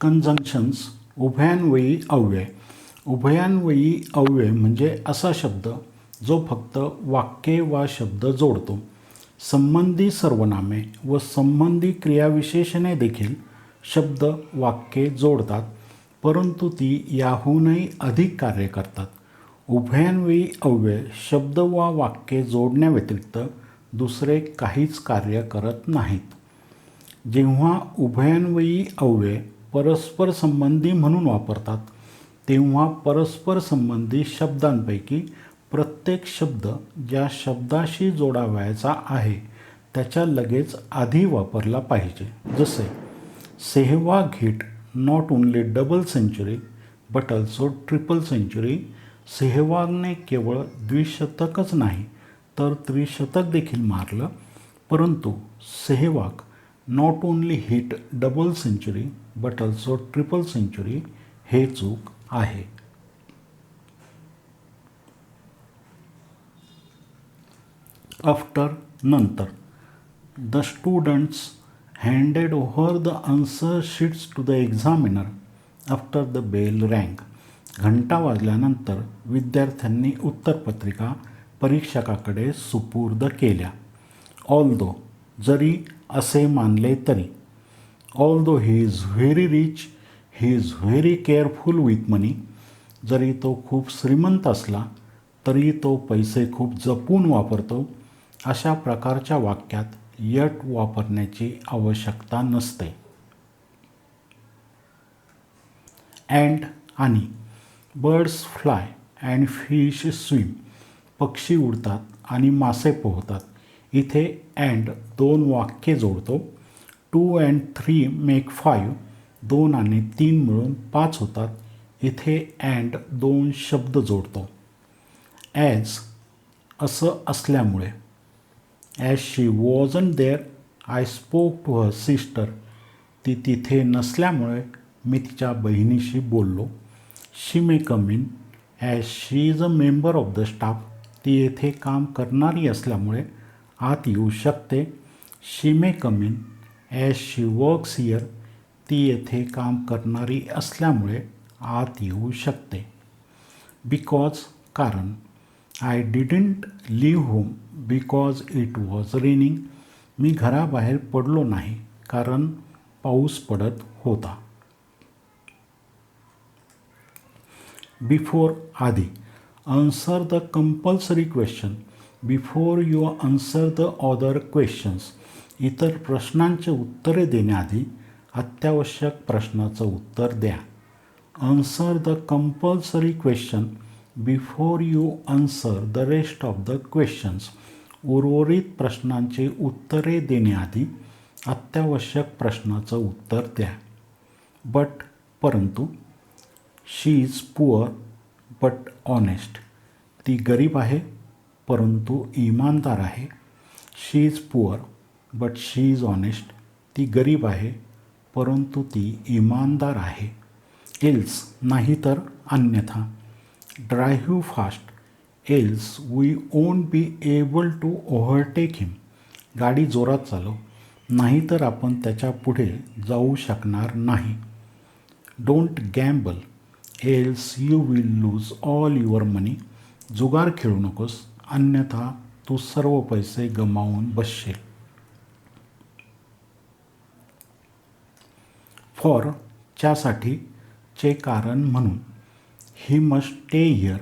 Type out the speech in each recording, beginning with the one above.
Conjunctions उभयान्वयी अव्यय. उभयान्वयी अव्यय म्हणजे असा शब्द जो फक्त वाक्ये वा शब्द जोडतो. संबंधी सर्वनामे व संबंधी क्रियाविशेषणे देखील शब्द वाक्ये जोडतात, परंतु ती याहूनही अधिक कार्य करतात. उभयान्वयी अव्यय शब्द वा वाक्ये जोडण्याव्यतिरिक्त दुसरे काहीच कार्य करत नाहीत. जेव्हा उभयान्वयी अव्यय परस्पर संबंधी म्हणून वापरतात, तेव्हा परस्पर संबंधी शब्दांपैकी प्रत्येक शब्द ज्या शब्दाशी जोडावयाचा आहे त्याच्या लगेच आधी वापरला पाहिजे. जसे Sehwag hit not only double century but also triple century. सेहवागने केवळ द्विशतकच नाही तर त्रिशतक देखील मारलं, परंतु Sehwag not only hit double century but also triple century हे चूक आहे. आफ्टर नंतर. The students handed over the answer sheets to the examiner after the bell rang. घंटा वाजल्यानंतर विद्यार्थ्यांनी उत्तरपत्रिका परीक्षकाकडे सुपूर्द केल्या. ऑल्दो जरी असे मानले तरी. Although he is very rich he is very careful with money. जरी तो खूप श्रीमंत असला तरी तो पैसे खूप जपून वापरतो. अशा प्रकारच्या वाक्यात यट वापरण्याची आवश्यकता नसते. अँड आणि. Birds fly and fish swim. पक्षी उडतात आणि मासे पोहतात. इथे अँड दोन वाक्ये जोडतो. 2 and 3 मेक 5. 2 आणि 3 मिळून 5 होतात. इथे अँड दोन शब्द जोडतो. ॲज असं असल्यामुळे. As she wasn't there I spoke to her sister. ती तिथे नसल्यामुळे मी तिच्या बहिणीशी बोललो. She may come in. As she is a member of the staff. ती येथे काम करणारी असल्यामुळे आत येऊ शकते. She may come in. As she works here. ती येथे काम करणारी असल्यामुळे आत येऊ शकते. बिकॉज कारण. I didn't leave home because it was raining. मी घराबाहेर पडलो नाही कारण पाऊस पडत होता. बिफोर आधी. Answer the compulsory question before you answer the other questions. इतर प्रश्नांचे उत्तरे देण्याआधी अत्यावश्यक प्रश्नाचं उत्तर द्या. Answer the compulsory question before you answer the rest of the questions. उर्वरित प्रश्नांची उत्तरे देण्याआधी अत्यावश्यक प्रश्नाचं उत्तर द्या. बट परंतु. She is poor but honest. ती गरीब आहे परंतु इमानदार आहे. She is poor but she is honest. ती गरीब आहे परंतु ती इमानदार आहे. एल्स नाहीतर अन्यथा. Drive fast else we won't be able to overtake him. गाडी जोरात चालव नाहीतर आपण त्याच्या पुढे जाऊ शकणार नाही. Don't gamble else you will lose all your money. जुगार खेळू नकोस अन्यथा तू सर्व पैसे गमावून बसशील. फॉर च्यासाठी चे कारण म्हणून. He must stay here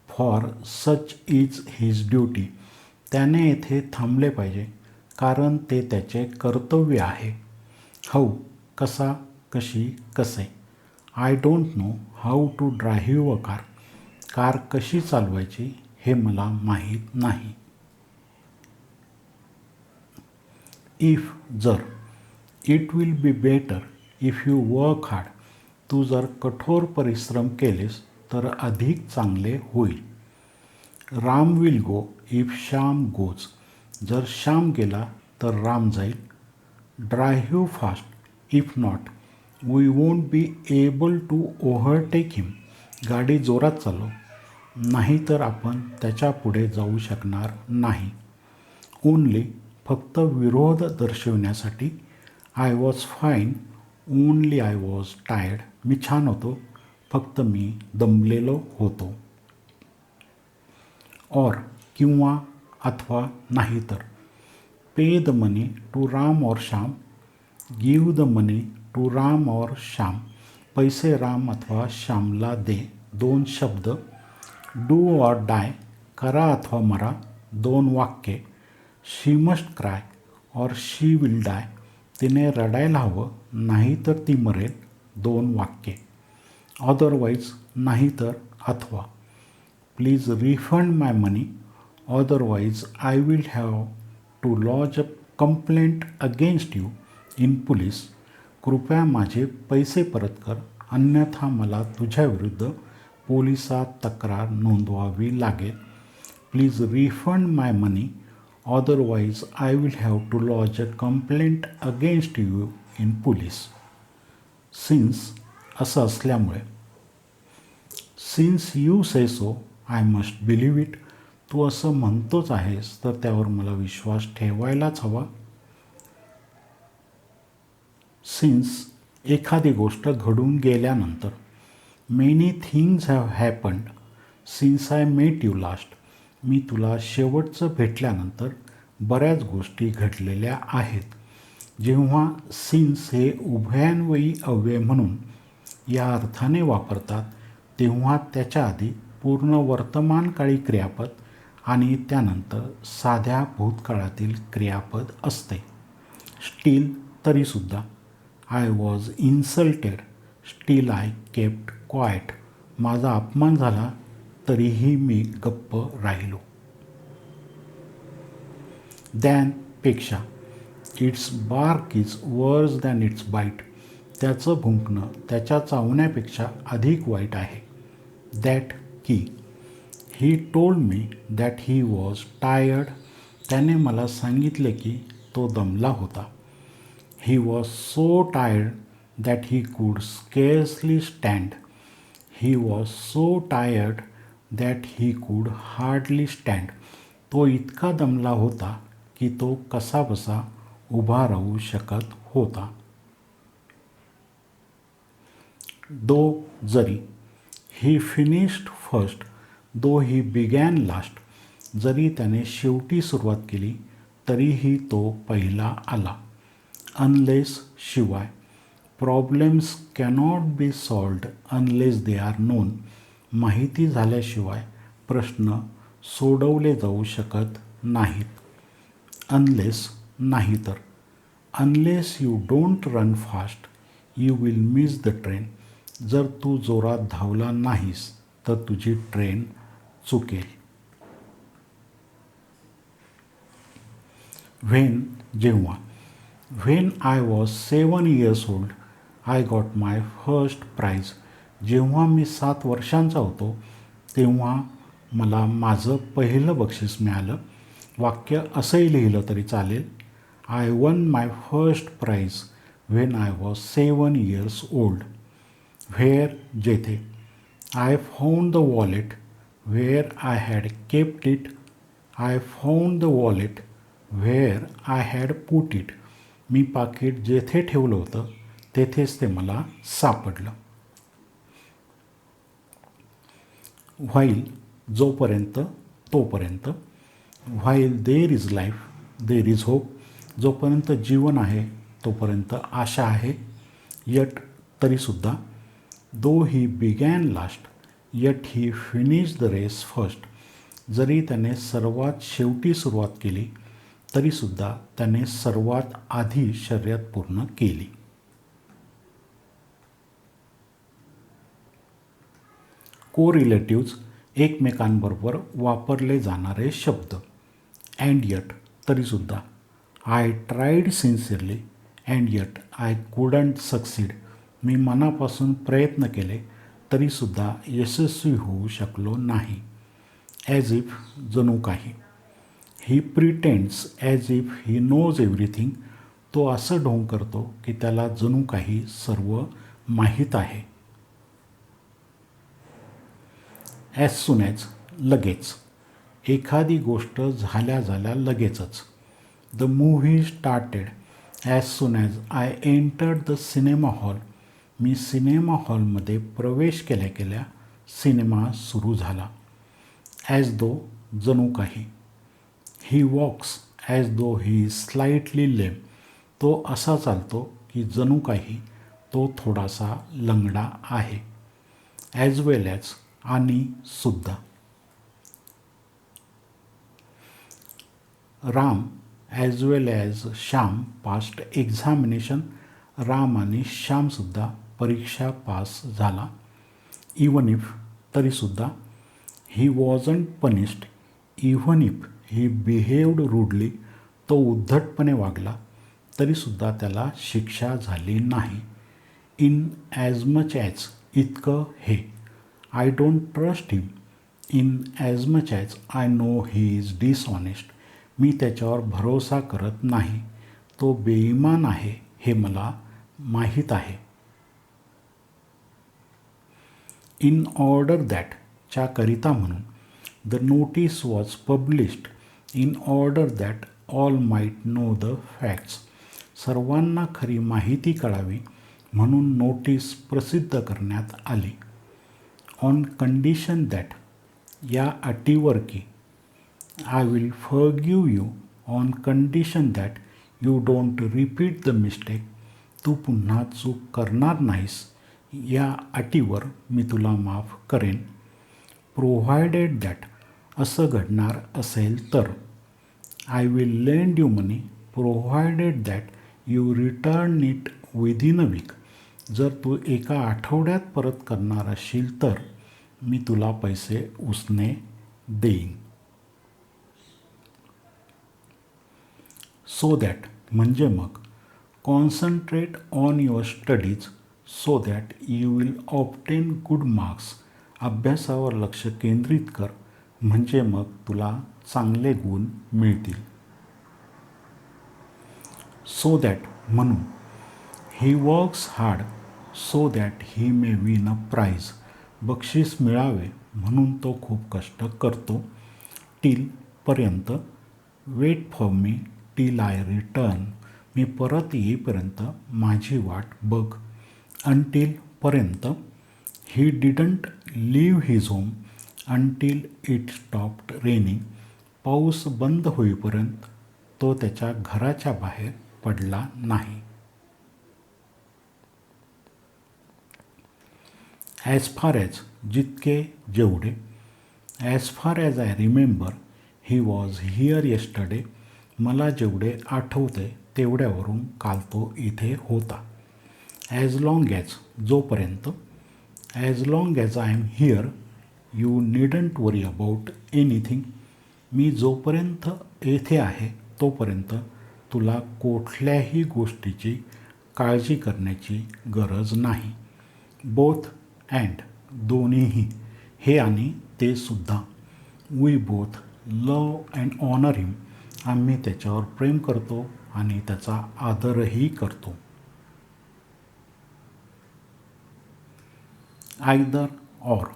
for such is his duty. त्याने येथे थांबले पाहिजे कारण ते त्याचे कर्तव्य आहे. हाऊ कसा कशी कसे. I don't know how to drive a car. Car कशी चालवायची हे मला माहीत नाही. इफ जर. It will be better if you work hard. तू जर कठोर परिश्रम केलेस तर अधिक चांगले होईल. Ram will go if Shyam goes. जर श्याम गेला तर राम जाईल. Drive fast if not we won't be able to overtake him. गाडी जोरात चालव नाहीतर आपण त्याच्या पुढे जाऊ शकणार नाही. ओनली फक्त विरोध दर्शविण्यासाठी. I was fine only I was tired. मी छान होतो, फक्त मी दमलेलो होतो. और किंवा अथवा नाहीतर. Pay the money to Ram और Shyam. Give the money to Ram और श्याम. पैसे राम अथवा श्यामला दे. दोन शब्द. डू और डाय. करा अथवा मरा. दोन वाक्ये. शी मस्ट क्राय और शी विल डाय. तिने रडायला हवं, नाहीतर ती मरेल. दोन वाक्ये. अदरवाईज नाहीतर अथवा. Please refund my money, otherwise I will have to lodge a complaint against you in police. कृपया माझे पैसे परत कर, अन्यथा मला तुझ्याविरुद्ध पोलिसात तक्रार नोंदवावी लागेल. Please refund my money, otherwise I will have to lodge a complaint against you in police. Since असं असल्यामुळे. Since you say so I must believe it. तू असं म्हणतोच आहेस तर त्यावर मला विश्वास ठेवायलाच हवा. सिन्स एखादी गोष्ट घडून गेल्यानंतर. Many things have happened since I met you last. मी तुला शेवटचं भेटल्यानंतर बऱ्याच गोष्टी घडलेल्या आहेत. जेव्हा सिन्स हे उभयान्वयी अव्यय म्हणून या अर्थाने वापरतात तेव्हा त्याच्या आधी पूर्ण वर्तमानकाळी क्रियापद आणि त्यानंतर साध्या भूतकाळातील क्रियापद असते. स्टील तरीसुद्धा. I was insulted still I kept quiet. माझा अपमान झाला तरीही मी गप्प राहिलो. दॅन पेक्षा. Its bark is worse than its bite. त्याचं भुंकणं त्याच्या चावण्यापेक्षा अधिक वाईट आहे. दॅट की. He told me that he was tired. त्याने मला सांगितले की तो दमला होता. He was so tired that he could scarcely stand. He was so tired that he could hardly stand. तो इतका दमला होता की तो कसाबसा उभा राहू शकत होता. दो जरी. He finished first though he began last. जरी त्याने शेवटी सुरुवात केली तरीही तो पहिला आला. अनलेस शिवाय. Problems cannot be solved unless they are known. माहिती झाल्याशिवाय प्रश्न सोडवले जाऊ शकत नाहीत. अनलेस नाहीतर. Unless you don't run fast you will miss the train. जर तू जोरात धावला नाहीस तर तुझी ट्रेन चुकेल. व्हेन जेव्हा. When I was 7 years old I got my first prize. जेव्हा मी 7 वर्षांचा होतो तेव्हा मला माझं पहिलं बक्षीस मिळालं. वाक्य असंही लिहिलं तरी चालेल. I won my first prize when I was 7 years old. Where जेथे. I found the wallet where I had kept it. I found the wallet where I had put it. मी पाकिट जेथे ठेवलं होतं तेथेच ते मला सापडलं. व्हाईल जोपर्यंत तोपर्यंत. While there is life there is hope. जोपर्यंत जीवन आहे तोपर्यंत आशा आहे. यट तरीसुद्धा. Though he began last yet he finish the race first. जरी त्याने सर्वात शेवटी सुरुवात केली तरीसुद्धा त्याने सर्वात आधी शर्यत पूर्ण केली. कोरिलेटिव्ज एकमेकांबरोबर वापरले जाणारे शब्द. अँड यट तरीसुद्धा. I tried sincerely and yet I couldn't succeed. मी मनापासून प्रयत्न केले तरीसुद्धा यशस्वी होऊ शकलो नाही. ॲज इफ जणू काही. He pretends as if he knows everything. तो असं ढोंग करतो की त्याला जणू काही सर्व माहीत आहे. ॲज सून ॲज लगेच. एखादी गोष्ट झाल्या झाल्या लगेचच. The movie started as soon as I entered the cinema hall, me cinema हॉलमध्ये प्रवेश केल्या केल्या सिनेमा सुरू झाला. ॲज दो, जणू काही. He walks as though he is slightly lame, तो असा चालतो की जणू काही तो थोडासा लंगडा आहे. ॲज वेल ॲज, आणि सुद्धा. Ram as well as Shyam passed examination, Ram आणि श्यामसुद्धा परीक्षा पास झाला. इवन इफ, तरीसुद्धा. He wasn't punished even if he behaved rudely, तो उद्धटपणे वागला तरीसुद्धा त्याला शिक्षा झाली नाही. इन ॲज मच ॲज, इतकं हे. I don't trust him in as much as I know he is dishonest, मी त्याच्यावर भरोसा करत नाही, तो बेईमान आहे हे मला माहीत आहे. इन ऑर्डर दॅट, च्या करिता म्हणून. The notice was published in order that all might know the facts, सर्वांना खरी माहिती कळावी म्हणून नोटीस प्रसिद्ध करण्यात आली. ऑन कंडिशन दॅट, या अटीवर की. I will forgive you on condition that you don't repeat the mistake, तू पुन्हा चूक करणार नाहीस या अटीवर मी तुला माफ करेन. प्रोव्हायडेड दॅट, असं घडणार असेल तर. I will lend you money provided that you return it within a week, जर तू एका आठवड्यात परत करणार असशील तर मी तुला पैसे उसने देईन. सो दॅट, म्हणजे मग. Concentrate on your studies so that you will obtain good marks, अभ्यासावर लक्ष केंद्रित कर म्हणजे मग तुला चांगले गुण मिळतील. सो दॅट, म्हणून. He works hard so that he may win a prize, बक्षीस मिळावे म्हणून तो खूप कष्ट करतो. टिल, पर्यंत. Wait for me till I return, मी परत येईपर्यंत माझी वाट बघ. अनटिल, पर्यंत. He didn't leave his home until it stopped raining, पाऊस बंद होईपर्यंत तो त्याच्या घराच्या बाहेर पडला नाही. ॲज फार ॲज, जितके, जेवढे. As far as I remember he was here yesterday, मला जेवढे आठवते तेवढ्यावरून काल तो इथे होता. ॲज लाँग ॲज, जोपर्यंत. As long as I am here you needn't worry about anything, मी जोपर्यंत येथे आहे तोपर्यंत तुला कुठल्याही गोष्टीची काळजी करण्याची गरज नाही. बोथ अँड, दोन्हीही, हे आणि ते सुद्धा. We both love and honour him, आम्ही त्याच्यावर प्रेम करतो आणि त्याचा आदरही करतो. आयदर ऑर,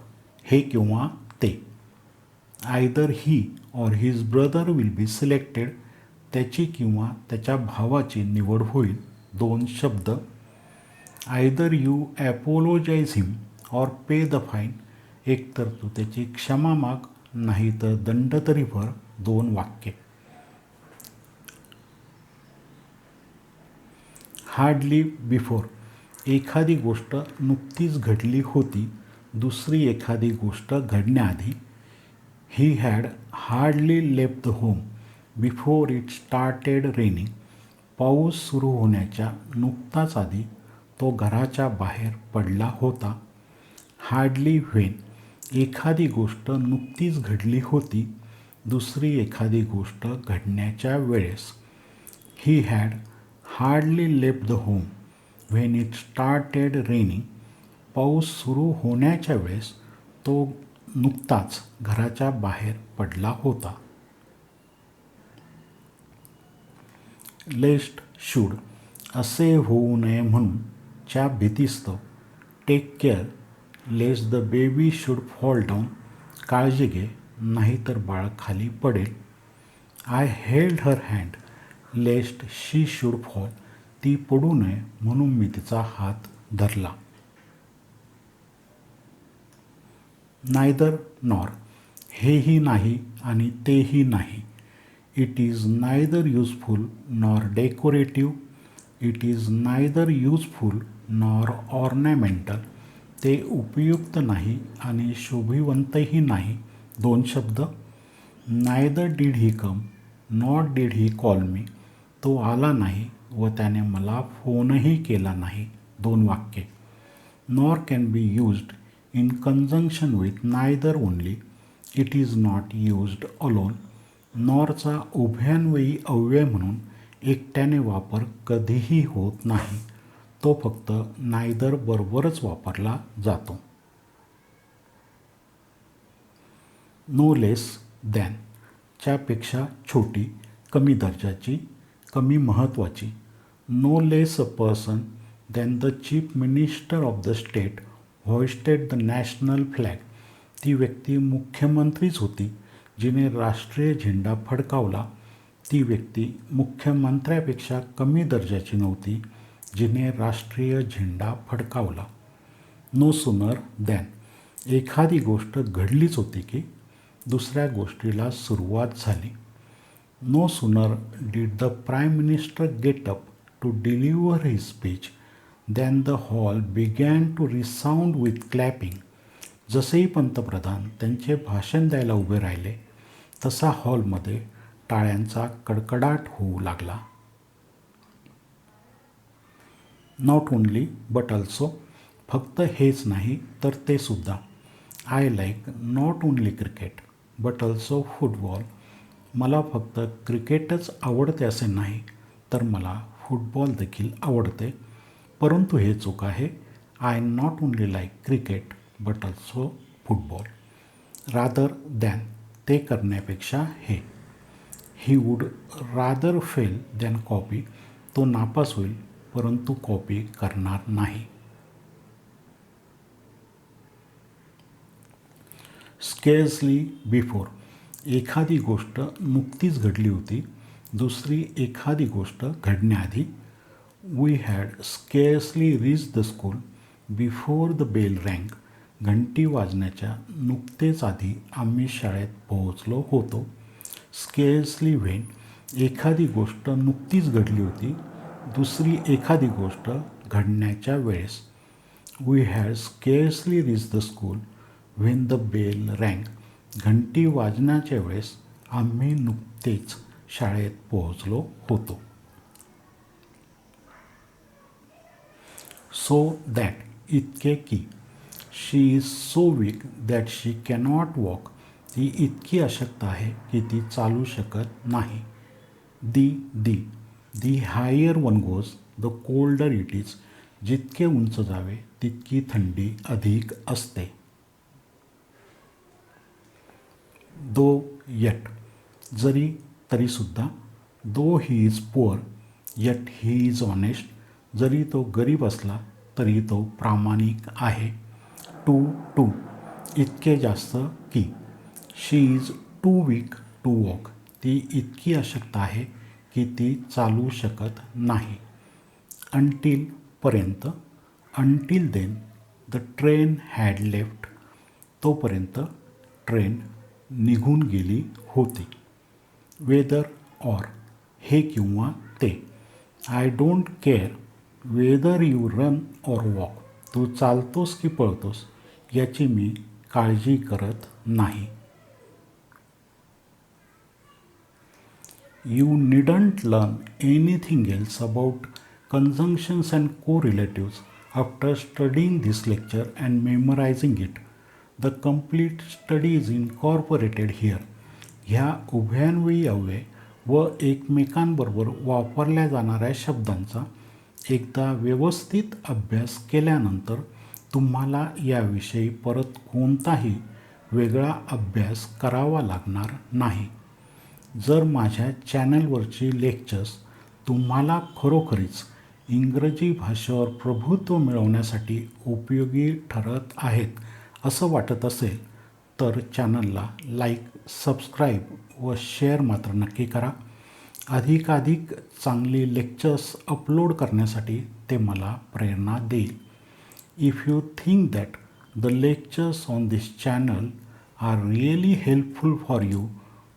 हे किंवा ते. Either he or his brother will be selected, त्याची किंवा त्याच्या भावाची निवड होईल. दोन शब्द. Either you apologise him or pay the fine, एकतर तू त्याची क्षमा माग नाही तर दंड तरी भर. दोन वाक्ये. हार्डली बिफोर, एखादी गोष्ट नुकतीच घडली होती, दुसरी एखादी गोष्ट घडण्याआधी. He had hardly left the home before it started raining, पाऊस सुरू होण्याच्या नुकताच आधी तो घराच्या बाहेर पडला होता. हार्डली व्हेन, एखादी गोष्ट नुकतीच घडली होती, दुसरी एखादी गोष्ट घडण्याच्या वेळेस. ही had hardly left the home when it started raining, पाऊस सुरू होण्याच्या वेळेस तो नुकताच घराच्या बाहेर पडला होता. लेस्ट शूड, असे होऊ नये म्हणून, च्या भीतीस्तव. Take care lest the baby should fall down, काळजी घे नाहीतर बाळ खाली पडेल. I held her hand lest she should fall, ती पडू नये म्हणून मी तिचा हात धरला. नायदर नॉर, हेही नाही आणि तेही नाही. It is neither useful nor decorative. It is neither useful nor ornamental. ते उपयुक्त नाही आणि शोभिवंतही नाही. 2 शब्द. Neither did he come nor did he call me. तो आला नाही व त्याने मला फोनही केला नाही. 2 वाक्ये. Nor can be used in conjunction with neither only. It is not used alone. नॉरचा उभयान्वयी अव्यय म्हणून एकट्याने वापर कधीही होत नाही. तो फक्त नायदर बरोबरच वापरला जातो. नो लेस दॅन, च्यापेक्षा छोटी, कमी दर्जाची, कमी महत्त्वाची. No less a person than the chief minister of the state hoisted the national flag. ती व्यक्ती मुख्यमंत्रीच होती जिने राष्ट्रीय झेंडा फडकावला. ती व्यक्ती मुख्यमंत्र्यापेक्षा कमी दर्जाची नव्हती जिने राष्ट्रीय झेंडा फडकावला. नो सूनर दॅन, एखादी गोष्ट घडलीच होती की दुसऱ्या गोष्टीला सुरुवात झाली. No sooner did the prime minister get up to deliver his speech than the hall began to resound with clapping. जसेही पंतप्रधान त्यांचे भाषण द्यायला उभे राहिले तसा हॉलमध्ये टाळ्यांचा कडकडाट होऊ लागला. नॉट ओनली बट ऑल्सो, फक्त हेच नाही तर ते सुद्धा. I like not only cricket but also football. मला फक्त क्रिकेटच आवडते असे नाही तर मला फुटबॉल देखील आवडते. परंतु हे चूक आहे. I not only like cricket but also football. Rather than, ते करण्यापेक्षा हे. He would rather fail than copy. तो नापास होईल परंतु कॉपी करणार नाही. स्केअर्सली बिफोर, एखादी गोष्ट नुकतीच घडली होती. दुसरी एखादी गोष्ट घडण्याआधी. We had scarcely reach the school before the bell rang. घंटी वाजण्याच्या नुकतेच आधी आम्ही शाळेत पोहोचलो होतो. स्केअर्सली व्हेन, एखादी गोष्ट नुकतीच घडली होती. दुसरी एखादी गोष्ट घडण्याच्या वेळेस. We had scarcely reach the school when the bell rang. घंटी वाजण्याच्या वेळेस आम्ही नुकतेच शाळेत पोहोचलो होतो. सो दॅट, इतके की. She is so weak that she cannot walk. ती इतकी अशक्त आहे की ती चालू शकत नाही. The higher one goes the colder it is. जितके उंच जावे तितकी थंडी अधिक असते. दो यट, जरी तरीसुद्धा. Though he is poor yet he is honest. जरी तो गरीब असला तरी तो प्रामाणिक आहे. टू, इतके जास्त की. She is too weak to walk. ती इतकी अशक्त आहे की ती चालू शकत नाही. अंटील, पर्यंत. Until then the train had left. तोपर्यंत ट्रेन निघून गेली होती. वेदर ऑर, हे किंवा ते. I don't care whether you run or walk. तू चालतोस की पळतोस याची मी काळजी करत नाही. You needn't learn anything else about conjunctions and correlatives after studying this lecture and memorizing it. The complete study is incorporated here. ह्या उभयान्वयी अव्यय व एकमेकांबरोबर वापरल्या जाणाऱ्या शब्दांचा एकदा व्यवस्थित अभ्यास केल्यानंतर तुम्हाला याविषयी परत कोणताही वेगळा अभ्यास करावा लागणार नाही. जर माझ्या चॅनलवरची लेक्चर्स तुम्हाला खरोखरीच इंग्रजी भाषेवर प्रभुत्व मिळवण्यासाठी उपयोगी ठरत आहेत असं वाटत असेल तर चॅनलला लाईक, सबस्क्राईब व शेअर मात्र नक्की करा. अधिकाधिक चांगले लेक्चर्स अपलोड करण्यासाठी ते मला प्रेरणा देईल. If you think that the lectures on this channel are really helpful for you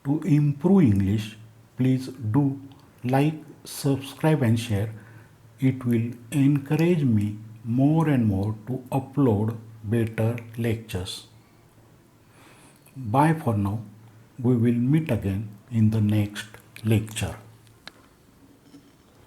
to improve English, please do like, subscribe and share. It will encourage me more and more to upload better lectures. Bye for now. We will meet again in the next lecture.